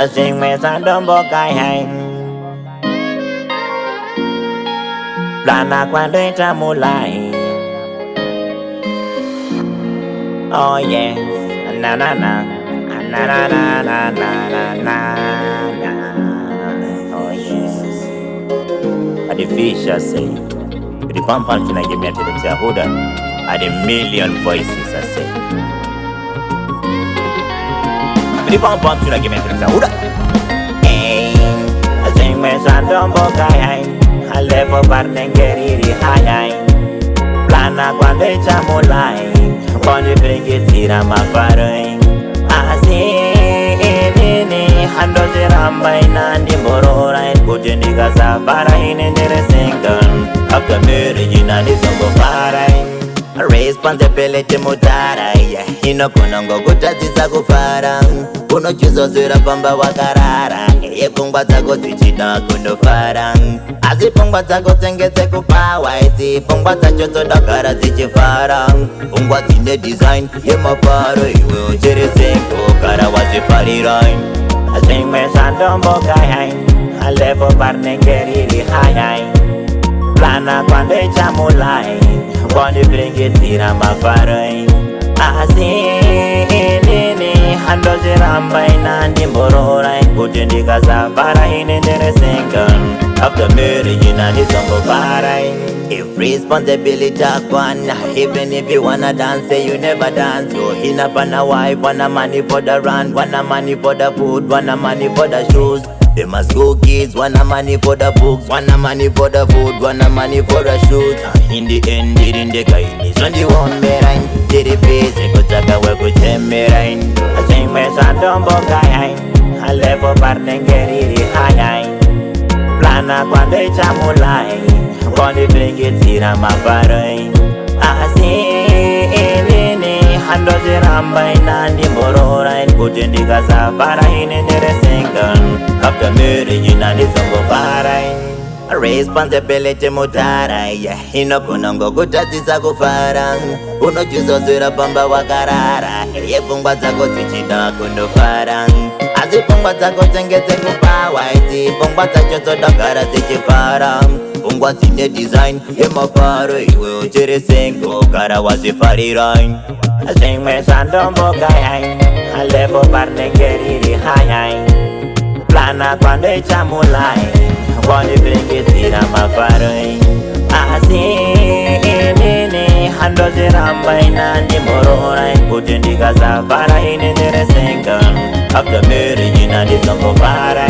Sing me san dombo kai hai Plana quando entriamo lai. Oh yes, na na na, na na na na na na na. Oh yes. At the fish I say, with the compound thing I give me to the Huda, at the million voices I say. With the compound thing I give me to the Huda. Hey, I sing me san dombo kai. I levo barnengeri hai. Plana quando entriamo lai. Quando perché tira ma farai nene hando jeramba inandi morora in kujendi gaza para inendere single after marriage inandi songo farai responsibility mutarai inokonongo kutadzisa kufara unochizozera pamba wakarara pfungwa dzako dzichida kundofara asi pfungwa dzako dzengetse kupawa idzi pfungwa dzacho dzodagara dzichifara pfungwa dzine design yemafaro iwe uchiri singo gara wazvifarira zvimwe zvandombokai alevo parnengeriri hai plana kwandechamulai kwandibringedzira mafaro asi nini handozviramba inandimborora kuti ndikasafara inendere single after marriage inandizongofara. If responsibility akwana, even if you wanna dance, say you never dance. You in up on a wife, wanna money for the run, wanna money for the food, wanna money for the shoes. They must go kids, wanna money for the books, wanna money for the food, wanna money for the shoes. In the end, didn't the guy is on the one behind. Did the face, I could take away with him behind. I think my son don't buy. I left for Barnengeri high. Plana quando echamulai, quando bringedzira mafarai. Asi nini hando ziramba inandimborora kuti ndikasafara inendere single after marriage inandizongofarai. Responsibility mutarai inokonongo kutadzisa kufara unochizozera pamba wakarara pfungwa dzako dzichida kundofara asi pfungwa dzako dzengetse kupawa idzi pfungwa dzacho dzodagara dzichifara pfungwa dzine design yemafaro iwe uchiri singo gara wazvifarira zvimwe zvandombokai alevo parnengeriri hai plana kwandechamulai kwandibringedzira mafaro asi nini handozviramba inandimborora kuti ndikasafara inendere single after marriage inandizongofara.